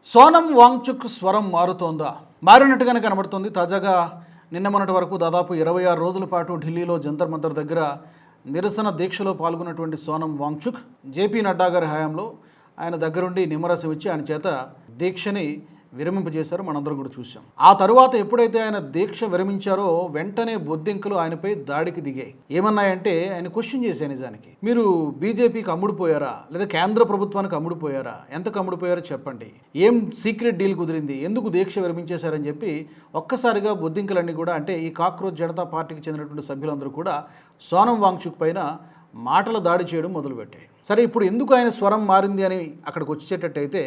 సోనం వాంగ్చుక్ స్వరం మారుతోందా? మారినట్టుగానే కనబడుతోంది. తాజాగా నిన్న మొన్నటి వరకు దాదాపు 26 రోజుల పాటు ఢిల్లీలో జంతర్ మంతర్ దగ్గర నిరసన దీక్షలో పాల్గొన్నటువంటి సోనం వాంగ్చుక్ జేపీ నడ్డా గారి హయాంలో ఆయన దగ్గరుండి నిమ్మరసం ఇచ్చి ఆయన చేత దీక్షని విరమింపజేశారు. మనందరం కూడా చూసాం. ఆ తరువాత ఎప్పుడైతే ఆయన దీక్ష విరమించారో వెంటనే బొద్దింకలు ఆయనపై దాడికి దిగాయి. ఏమన్నాయంటే ఆయన క్వశ్చన్ చేశారు, నిజానికి మీరు బీజేపీకి అమ్ముడుపోయారా లేదా కేంద్ర ప్రభుత్వానికి అమ్ముడుపోయారా, ఎంతకు అమ్ముడుపోయారో చెప్పండి, ఏం సీక్రెట్ డీల్ కుదిరింది, ఎందుకు దీక్ష విరమించేశారని చెప్పి ఒక్కసారిగా బొద్దింకలన్నీ కూడా, అంటే ఈ కాక్రోచ్ జనతా పార్టీకి చెందినటువంటి సభ్యులందరూ కూడా సోనం వాంగ్చుక్ పైన మాటల దాడి చేయడం మొదలుపెట్టాయి. సరే, ఇప్పుడు ఎందుకు ఆయన స్వరం మారింది అని అక్కడికి వచ్చేటట్టయితే,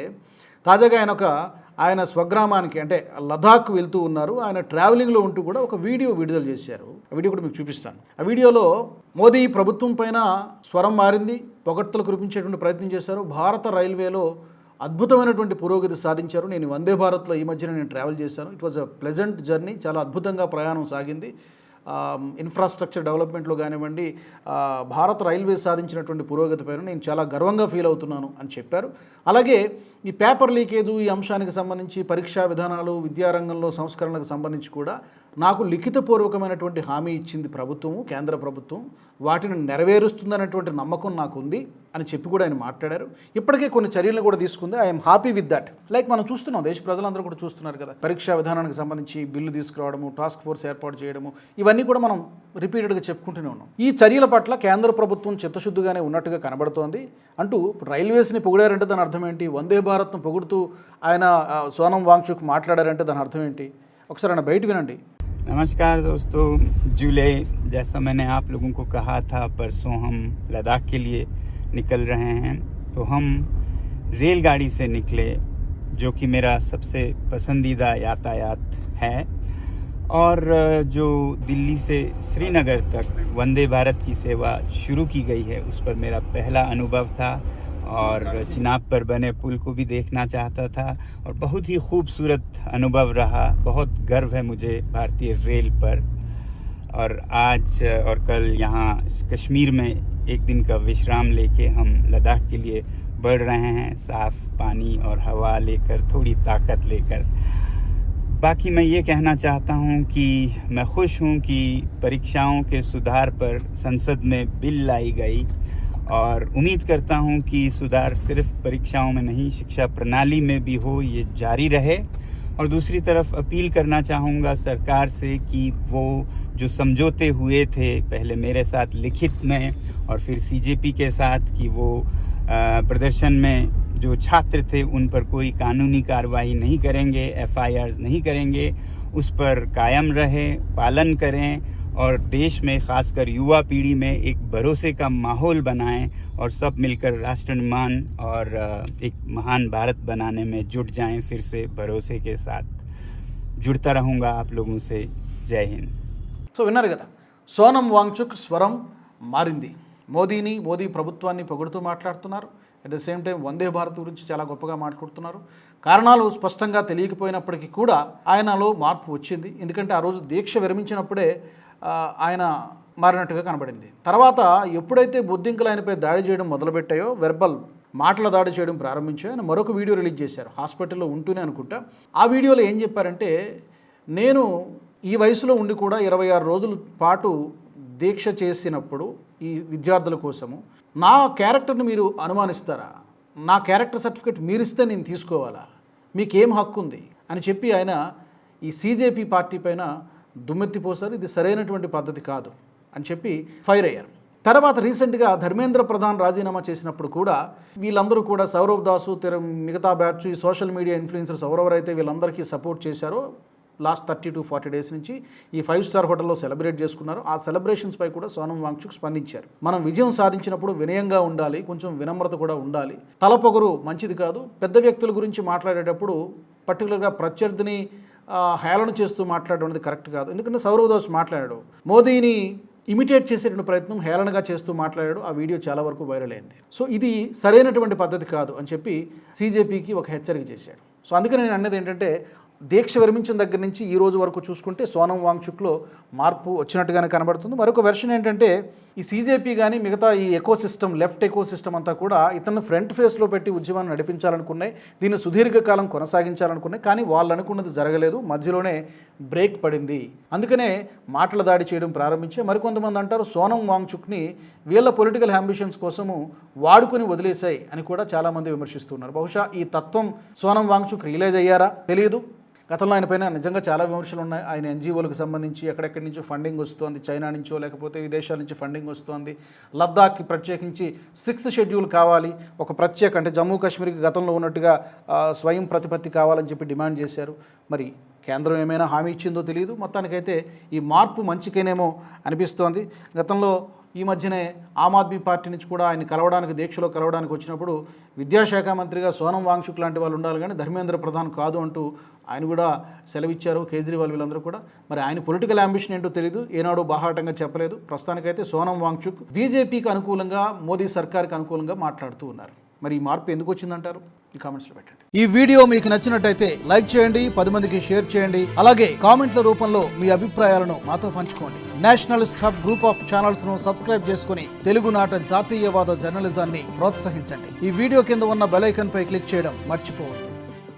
తాజాగా ఆయన స్వగ్రామానికి అంటే లదాఖ్ వెళ్తూ ఉన్నారు. ఆయన ట్రావెలింగ్లో ఉంటూ కూడా ఒక వీడియో విడుదల చేశారు. ఆ వీడియో కూడా మీకు చూపిస్తాను. ఆ వీడియోలో మోదీ ప్రభుత్వం పైన స్వరం మారింది, పొగడ్తలు కురిపించేటువంటి ప్రయత్నం చేశారు. భారత రైల్వేలో అద్భుతమైనటువంటి పురోగతి సాధించారు. నేను వందే భారత్లో ఈ మధ్యన నేను ట్రావెల్ చేశాను. It was a pleasant journey. చాలా అద్భుతంగా ప్రయాణం సాగింది. ఇన్ఫ్రాస్ట్రక్చర్ డెవలప్మెంట్లో కానివ్వండి, భారత రైల్వే సాధించినటువంటి పురోగతి పైన నేను చాలా గర్వంగా ఫీల్ అవుతున్నాను అని చెప్పారు. అలాగే ఈ పేపర్ లీకేజ్ ఈ అంశానికి సంబంధించి పరీక్షా విధానాలు, విద్యారంగంలో సంస్కరణలకు సంబంధించి కూడా నాకు లిఖితపూర్వకమైనటువంటి హామీ ఇచ్చింది ప్రభుత్వము, కేంద్ర ప్రభుత్వం, వాటిని నెరవేరుస్తుందనేటువంటి నమ్మకం నాకు ఉంది అని చెప్పి కూడా ఆయన మాట్లాడారు. ఇప్పటికే కొన్ని చర్యలు కూడా తీసుకుంది. I'm happy with that. Like మనం చూస్తున్నాం, దేశ ప్రజలందరూ కూడా చూస్తున్నారు కదా, పరీక్షా విధానానికి సంబంధించి బిల్లు తీసుకురావడము, టాస్క్ ఫోర్స్ ఏర్పాటు చేయడము, ఇవన్నీ కూడా మనం రిపీటెడ్గా చెప్పుకుంటూనే ఉన్నాం. ఈ చర్యల పట్ల కేంద్ర ప్రభుత్వం చిత్తశుద్ధిగానే ఉన్నట్టుగా కనబడుతోంది అంటూ రైల్వేస్ని పొగిడారంటే దాని అర్థం ఏంటి, వందే భారత్ను పొగుడుతూ ఆయన సోనం వాంగ్చుక్ మాట్లాడారంటే దాని అర్థం ఏంటి, ఒకసారి ఆయన బయట వినండి. नमस्कार दोस्तों, जुलाई जैसा मैंने आप लोगों को कहा था, परसों हम लद्दाख के लिए निकल रहे हैं। तो हम रेलगाड़ी से निकले, जो कि मेरा सबसे पसंदीदा यातायात है, और जो दिल्ली से श्रीनगर तक वंदे भारत की सेवा शुरू की गई है, उस पर मेरा पहला अनुभव था और चिनाब पर बने पुल को भी देखना चाहता था और बहुत ही खूबसूरत अनुभव रहा। बहुत गर्व है मुझे भारतीय रेल पर। और आज और कल यहाँ कश्मीर में एक दिन का विश्राम लेके हम लद्दाख के लिए बढ़ रहे हैं, साफ़ पानी और हवा लेकर, थोड़ी ताकत लेकर। बाकी मैं ये कहना चाहता हूँ कि मैं खुश हूँ कि परीक्षाओं के सुधार पर संसद में बिल लाई गई और उम्मीद करता हूँ कि सुधार सिर्फ परीक्षाओं में नहीं, शिक्षा प्रणाली में भी हो, ये जारी रहे। और दूसरी तरफ अपील करना चाहूँगा सरकार से कि वो जो समझौते हुए थे पहले मेरे साथ लिखित में और फिर सीजेपी के साथ, कि वो प्रदर्शन में जो छात्र थे उन पर कोई कानूनी कार्रवाई नहीं करेंगे, FIRs नहीं करेंगे, उस पर कायम रहे, पालन करें और देश में खासकर युवा पीढ़ी में एक भरोसे का माहौल बनाएं और सब मिलकर राष्ट्र निर्माण और एक महान भारत बनाने में जुट जाएं। फिर से भरोसे के साथ जुड़ता रहूँगा आप लोगों से। जय हिंद. సో విన్నారు కదా, సోనం వాంగ్చుక్ స్వరం మారింది. మోదీ ప్రభుత్వాన్ని పొగుడుతూ మాట్లాడుతున్నారు. At the same time Vande Bharat గురించి చాలా గొప్పగా మాట్లాడుతున్నారు. కారణాలు స్పష్టంగా తెలియకపోయినప్పటికీ కూడా ఆయనలో మార్పు వచ్చింది. ఎందుకంటే ఆ రోజు దీక్ష విరమించినప్పుడే ఆయన మారినట్టుగా కనబడింది. తర్వాత ఎప్పుడైతే బొద్దింకలు ఆయనపై దాడి చేయడం మొదలుపెట్టాయో, వెర్బల్ మాటల దాడి చేయడం ప్రారంభించాయో, ఆయన మరొక వీడియో రిలీజ్ చేశారు, హాస్పిటల్లో ఉంటూనే అనుకుంటా. ఆ వీడియోలో ఏం చెప్పారంటే, నేను ఈ వయసులో ఉండి కూడా 26 రోజుల పాటు దీక్ష చేసినప్పుడు ఈ విద్యార్థుల కోసము నా క్యారెక్టర్ని మీరు అనుమానిస్తారా, నా క్యారెక్టర్ సర్టిఫికేట్ మీరిస్తే నేను తీసుకోవాలా, మీకేం హక్కు ఉంది అని చెప్పి ఆయన ఈ CJP పార్టీ పైన దుమ్మెత్తిపోసారు. ఇది సరైనటువంటి పద్ధతి కాదు అని చెప్పి ఫైర్ అయ్యారు. తర్వాత రీసెంట్గా ధర్మేంద్ర ప్రధాన్ రాజీనామా చేసినప్పుడు కూడా వీళ్ళందరూ కూడా సౌరవ్ దాసు, మిగతా బ్యాచ్, ఈ సోషల్ మీడియా ఇన్ఫ్లుయెన్సర్స్ ఎవరెవరైతే వీళ్ళందరికీ సపోర్ట్ చేశారో లాస్ట్ 30 to 40 డేస్ నుంచి ఈ 5-star హోటల్లో సెలబ్రేట్ చేసుకున్నారు. ఆ సెలబ్రేషన్స్పై కూడా సోనం వాంగ్చుక్ స్పందించారు. మనం విజయం సాధించినప్పుడు వినయంగా ఉండాలి, కొంచెం వినమ్రత కూడా ఉండాలి, తలపొగరు మంచిది కాదు, పెద్ద వ్యక్తుల గురించి మాట్లాడేటప్పుడు పర్టికులర్గా ప్రత్యర్థిని హేళన చేస్తూ మాట్లాడడం అనేది కరెక్ట్ కాదు. ఎందుకంటే సౌరవ్ దాస్ మాట్లాడాడు, మోదీని ఇమిటేట్ చేసేటువంటి ప్రయత్నం హేళనగా చేస్తూ మాట్లాడాడు. ఆ వీడియో చాలా వరకు వైరల్ అయింది. సో ఇది సరైనటువంటి పద్ధతి కాదు అని చెప్పి CJPకి ఒక హెచ్చరిక చేశాడు. సో అందుకని నేను అన్నది ఏంటంటే, దీక్ష విరమించిన దగ్గర నుంచి ఈ రోజు వరకు చూసుకుంటే సోనం వాంగ్చుక్లో మార్పు వచ్చినట్టుగానే కనబడుతుంది. మరొక వెర్షన్ ఏంటంటే ఈ సీజేపీ కానీ మిగతా ఈ ఎకోసిస్టమ్ లెఫ్ట్ ఎకోసిస్టమ్ అంతా కూడా ఇతను ఫ్రంట్ ఫేస్లో పెట్టి ఉద్యమాన్ని నడిపించాలనుకున్నాయి, దీన్ని సుదీర్ఘకాలం కొనసాగించాలనుకున్నాయి. కానీ వాళ్ళు అనుకున్నది జరగలేదు, మధ్యలోనే బ్రేక్ పడింది. అందుకనే మాటల దాడి చేయడం ప్రారంభించే మరికొంతమంది అంటారు సోనం వాంగ్చుక్ని వీళ్ళ పొలిటికల్ అంబిషన్స్ కోసము వాడుకుని వదిలేశాయి అని కూడా చాలామంది విమర్శిస్తున్నారు. బహుశా ఈ తత్వం సోనం వాంగ్చుక్ రియలైజ్ అయ్యారా తెలియదు. గతంలో ఆయన పైన నిజంగా చాలా విమర్శలు ఉన్నాయి. ఆయన ఎన్జిఓలకు సంబంధించి ఎక్కడెక్కడి నుంచో ఫండింగ్ వస్తుంది, చైనా నుంచో లేకపోతే విదేశాల నుంచి ఫండింగ్ వస్తుంది, లద్దాఖ్కి ప్రత్యేకించి 6th షెడ్యూల్ కావాలి, ఒక ప్రత్యేక అంటే జమ్మూ కాశ్మీర్కి గతంలో ఉన్నట్టుగా స్వయం ప్రతిపత్తి కావాలని చెప్పి డిమాండ్ చేశారు. మరి కేంద్రం ఏమైనా హామీ ఇచ్చిందో తెలియదు. మొత్తానికైతే ఈ మార్పు మంచికేనేమో అనిపిస్తోంది. గతంలో ఈ మధ్యనే ఆమ్ ఆద్మీ పార్టీ నుంచి కూడా ఆయన కలవడానికి దీక్షలో కలవడానికి వచ్చినప్పుడు విద్యాశాఖ మంత్రిగా సోనం వాంగ్చుక్ లాంటి వాళ్ళు ఉండాలి కానీ ధర్మేంద్ర ప్రధాన్ కాదు అంటూ ఆయన కూడా సెలవిచ్చారు. కేజ్రీవాల్ వీళ్ళందరూ కూడా. మరి ఆయన పొలిటికల్ అంబిషన్ ఏంటో తెలియదు, ఏనాడు బాహాటంగా చెప్పలేదు. ప్రస్తుతానికైతే సోనం వాంగ్చుక్ బీజేపీకి అనుకూలంగా, మోదీ సర్కార్కి అనుకూలంగా మాట్లాడుతూ ఉన్నారు. మరి ఈ మార్పు ఎందుకు వచ్చిందంటారు? ఈ కామెంట్స్లో పెట్టండి. ఈ వీడియో మీకు నచ్చినట్టయితే లైక్ చేయండి, 10 మందికి షేర్ చేయండి. అలాగే కామెంట్ల రూపంలో మీ అభిప్రాయాలను మాతో పంచుకోండి. Nationalist hub group of channels ను సబ్స్క్రైబ్ చేసుకుని తెలుగునాట జాతీయవాద జర్నలిజాన్ని ప్రోత్సహించండి. ఈ వీడియో కింద ఉన్న బెల్ ఐకాన్ పై క్లిక్ చేయడం మర్చిపోవద్దు.